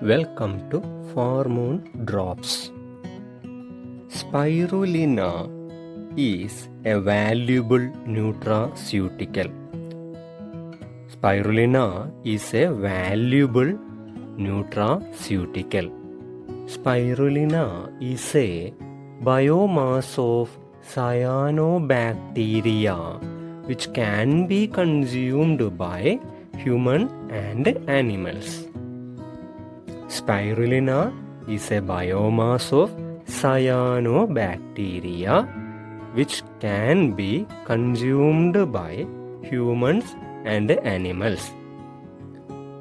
Welcome to Pharmoon Drops. Spirulina is a valuable nutraceutical. Spirulina is a valuable nutraceutical. Spirulina is a biomass of cyanobacteria which can be consumed by human and animals. Spirulina is a biomass of cyanobacteria which can be consumed by humans and animals.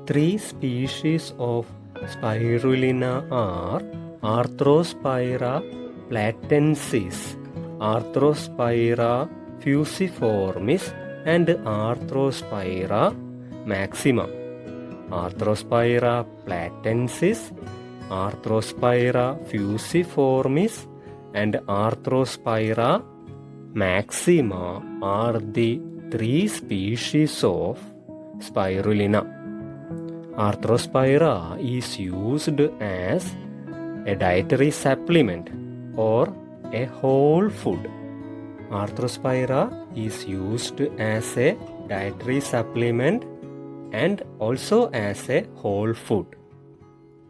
3 species of spirulina are Arthrospira platensis, Arthrospira fusiformis and Arthrospira maxima. Arthrospira platensis, Arthrospira fusiformis and Arthrospira maxima are the 3 species of spirulina. Arthrospira is used as a dietary supplement or a whole food. Arthrospira is used as a dietary supplement and also as a whole food.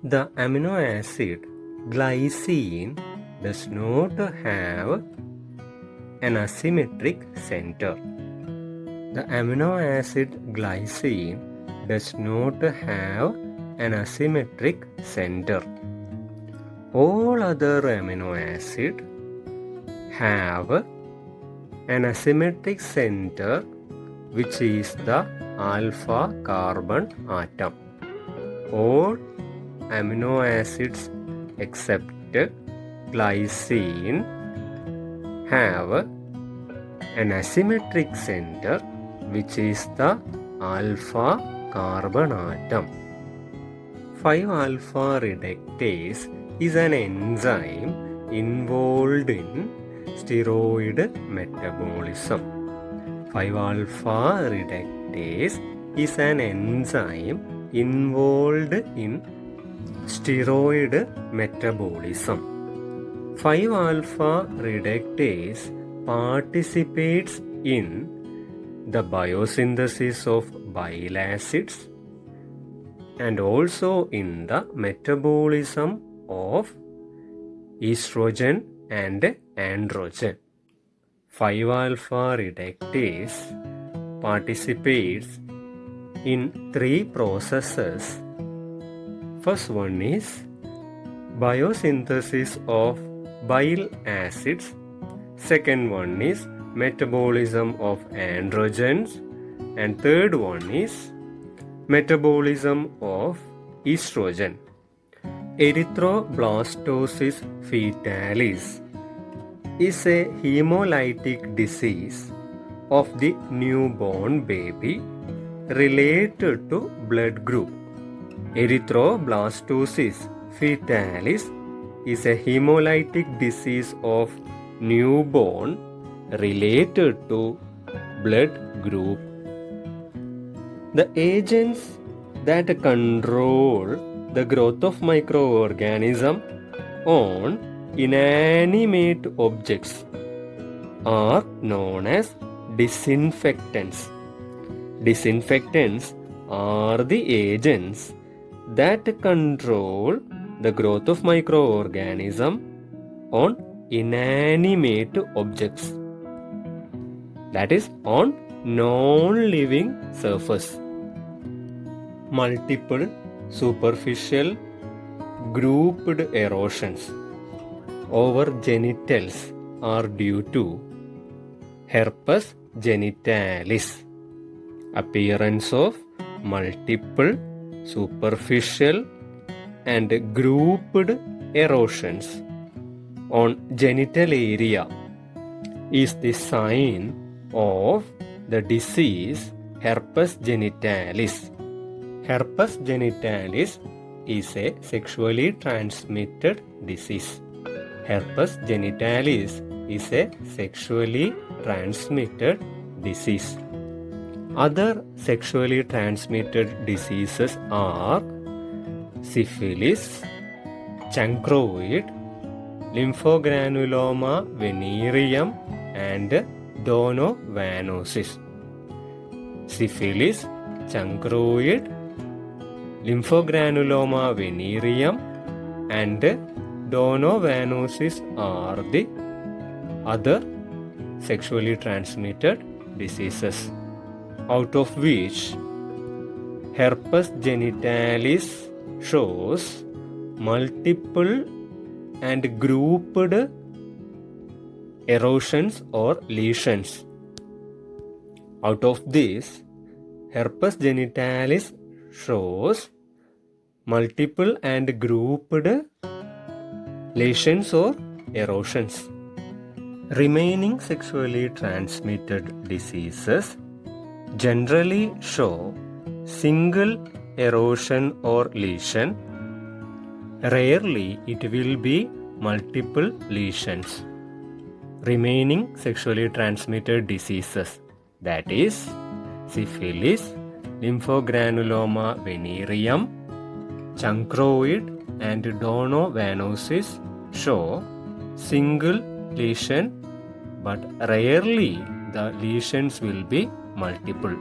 The amino acid glycine does not have an asymmetric center. The amino acid glycine does not have an asymmetric center. All other amino acids have an asymmetric center, which is the alpha carbon atom. All amino acids except glycine have an asymmetric center, which is the alpha carbon atom. 5-alpha reductase is an enzyme involved in steroid metabolism. 5-alpha reductase is an enzyme involved in steroid metabolism. 5-alpha reductase participates in the biosynthesis of bile acids and also in the metabolism of estrogen and androgen. 5-alpha reductase participates in 3 processes. First one is biosynthesis of bile acids. Second one is metabolism of androgens. And third one is metabolism of estrogen. Erythroblastosis fetalis is a hemolytic disease of the newborn baby related to blood group. Erythroblastosis fetalis is a hemolytic disease of newborn related to blood group. The agents that control the growth of microorganisms on inanimate objects are known as disinfectants. Disinfectants are the agents that control the growth of microorganisms on inanimate objects, that is, on non-living surface. Multiple superficial grouped erosions over genitals are due to herpes genitalis. Appearance of multiple superficial and grouped erosions on genital area is the sign of the disease herpes genitalis. Herpes genitalis is a sexually transmitted disease. Herpes genitalis is a sexually transmitted disease. Other sexually transmitted diseases are syphilis, chancroid, lymphogranuloma venereum, and donovanosis. Syphilis, chancroid, lymphogranuloma venereum, and donovanosis are the other sexually transmitted diseases, out of which herpes genitalis shows multiple and grouped erosions or lesions. Out of this, herpes genitalis shows multiple and grouped lesions or erosions. Remaining sexually transmitted diseases generally show single erosion or lesion. Rarely it will be multiple lesions. Remaining sexually transmitted diseases, that is syphilis, lymphogranuloma venereum, chancroid, and donovanosis show single lesion, but rarely the lesions will be multiple.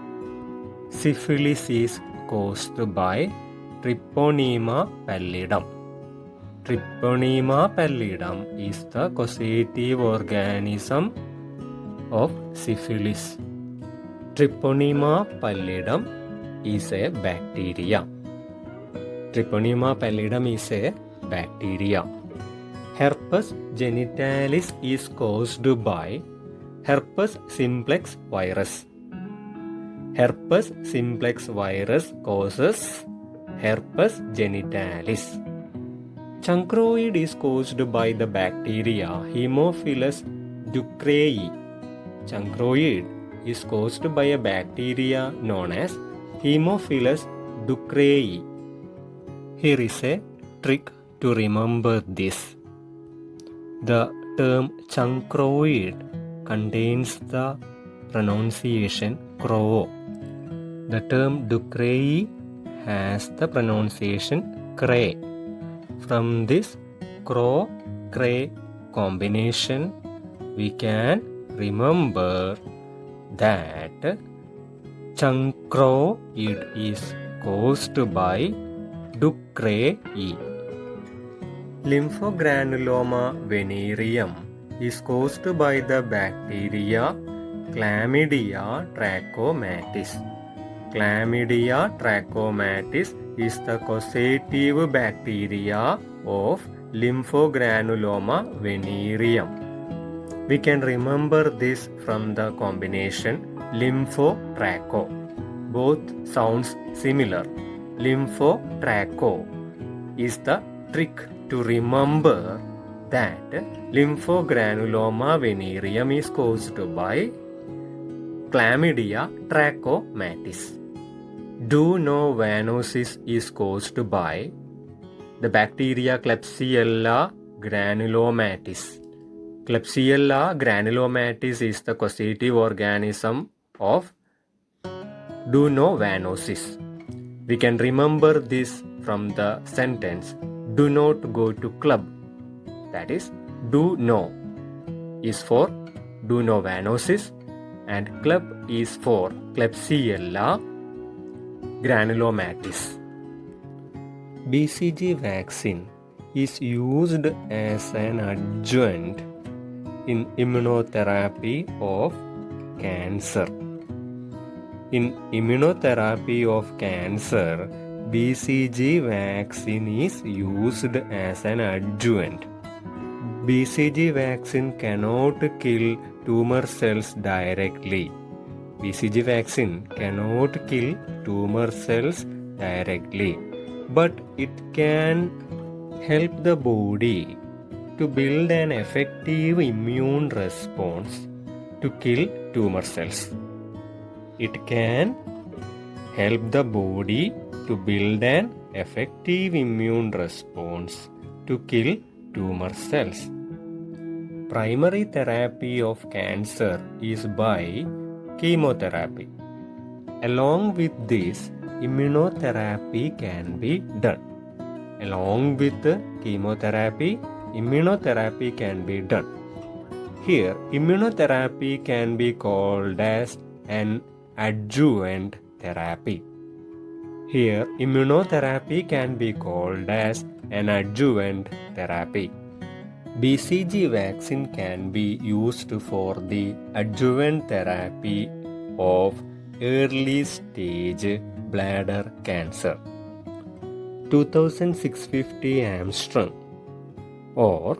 Syphilis is caused by Treponema pallidum. Treponema pallidum is the causative organism of syphilis. Treponema pallidum is a bacteria. Treponema pallidum is a bacteria. Herpes genitalis is caused by herpes simplex virus. Herpes simplex virus causes herpes genitalis. Chancroid is caused by the bacteria Haemophilus ducreyi. Chancroid is caused by a bacteria known as Haemophilus ducreyi. Here is a trick to remember this. The term chancroid contains the pronunciation crow. The term ducreyi has the pronunciation cray. From this crow-cray combination, we can remember that chancroid is caused by ducreyi. Lymphogranuloma venereum is caused by the bacteria Chlamydia trachomatis. Chlamydia trachomatis is the causative bacteria of lymphogranuloma venereum. We can remember this from the combination lympho-tracho. Both sounds similar. Lympho-tracho is the trick to remember that lymphogranuloma venereum is caused by Chlamydia trachomatis. Donovanosis is caused by the bacteria Klebsiella granulomatis. Klebsiella granulomatis is the causative organism of donovanosis. We can remember this from the sentence, do not go to club. That is, do no is for donovanosis and club is for Klebsiella granulomatis. BCG vaccine is used as an adjuvant in immunotherapy of cancer. In immunotherapy of cancer, BCG vaccine is used as an adjuvant. BCG vaccine cannot kill tumor cells directly. BCG vaccine cannot kill tumor cells directly, but it can help the body to build an effective immune response to kill tumor cells. It can help the body to build an effective immune response to kill tumor cells. Primary therapy of cancer is by chemotherapy. Along with this, immunotherapy can be done. along with chemotherapy, immunotherapy can be done. Here, immunotherapy can be called as an adjuvant therapy. Here, immunotherapy can be called as an adjuvant therapy. BCG vaccine can be used for the adjuvant therapy of early stage bladder cancer. 2650 Armstrong or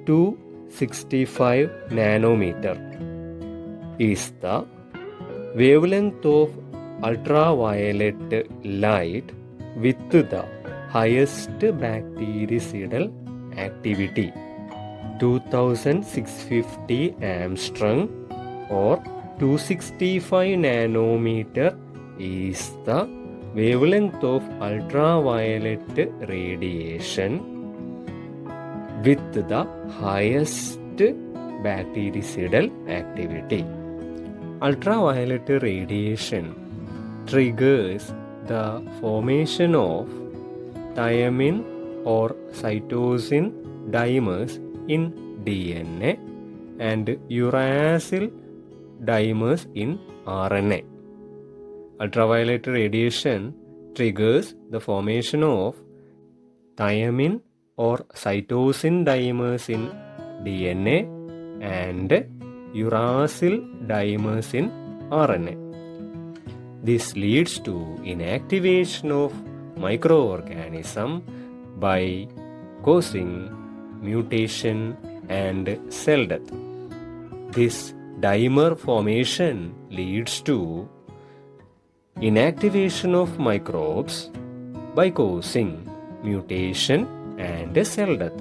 265 nanometer is the wavelength of ultraviolet light with the highest bactericidal activity. 2650 Armstrong or 265 nanometer is the wavelength of ultraviolet radiation with the highest bactericidal activity. Ultraviolet radiation triggers the formation of thymine or cytosine dimers in DNA and uracil dimers in RNA. Ultraviolet radiation triggers the formation of thymine or cytosine dimers in DNA and uracil dimers in RNA. This leads to inactivation of microorganism by causing mutation and cell death. This dimer formation leads to inactivation of microbes by causing mutation and cell death.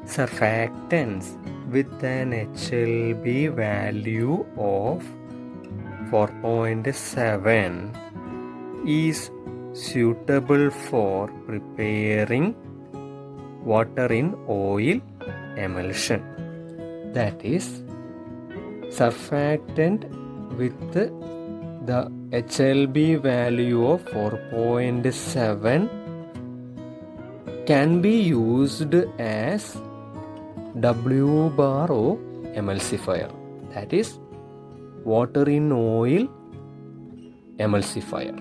Surfactants with an HLB value of 4.7 is suitable for preparing water in oil emulsion. That is, surfactant with the HLB value of 4.7 can be used as W bar O emulsifier. That is, water in oil emulsifier.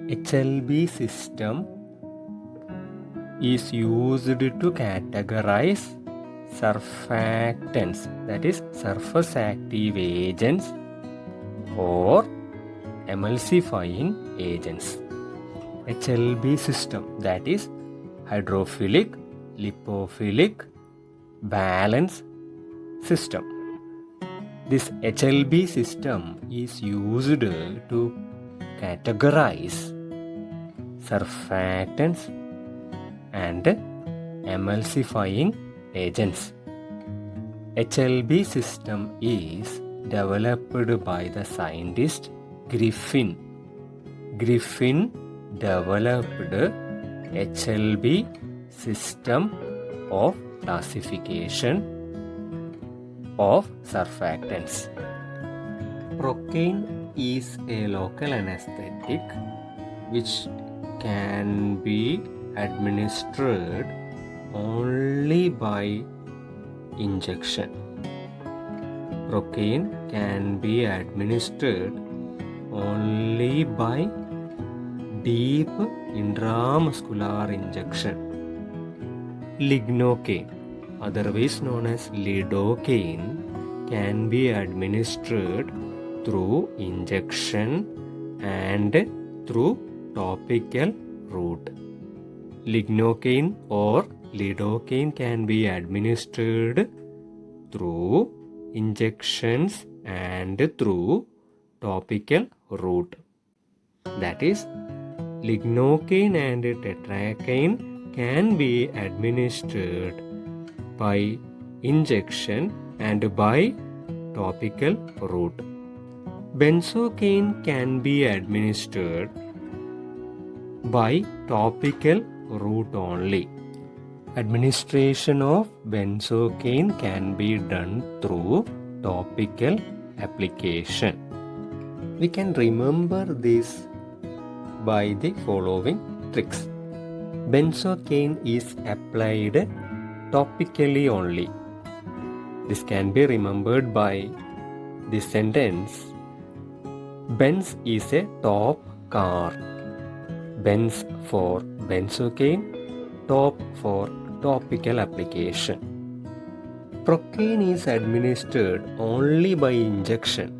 HLB system is used to categorize surfactants, that is surface active agents or emulsifying agents. HLB system, that is hydrophilic, lipophilic, balance system. This HLB system is used to categorize surfactants and emulsifying agents. HLB system is developed by the scientist Griffin. Griffin developed HLB system of classification of surfactants. Procaine is a local anesthetic which can be administered only by injection. Procaine can be administered only by deep intramuscular injection. Lignocaine, otherwise known as lidocaine, can be administered through injection and through topical route. Lignocaine or lidocaine can be administered through injections and through topical route. That is, lignocaine and tetracaine can be administered by injection and by topical route. Benzocaine can be administered by topical route only. Administration of benzocaine can be done through topical application. We can remember this by the following tricks. Benzocaine is applied topically only. This can be remembered by this sentence. Benz is a top car. Benz for benzocaine, top for topical application. Procaine is administered only by injection.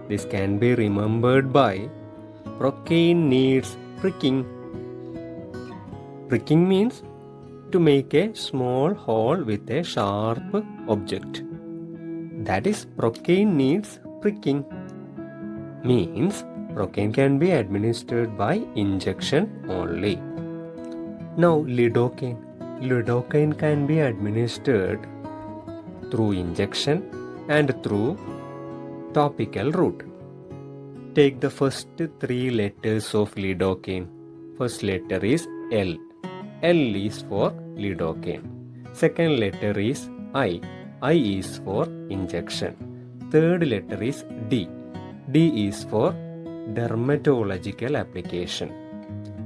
This can be remembered by procaine needs pricking. Pricking means to make a small hole with a sharp object. That is, procaine needs pricking. Means procaine can be administered by injection only. Now lidocaine. Lidocaine can be administered through injection and through topical route. Take the first three letters of lidocaine. First letter is L. L is for lidocaine. Second letter is I. I is for injection. Third letter is D. D is for dermatological application.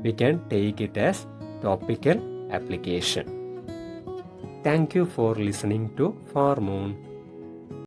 We can take it as topical application. Thank you for listening to Pharmoon.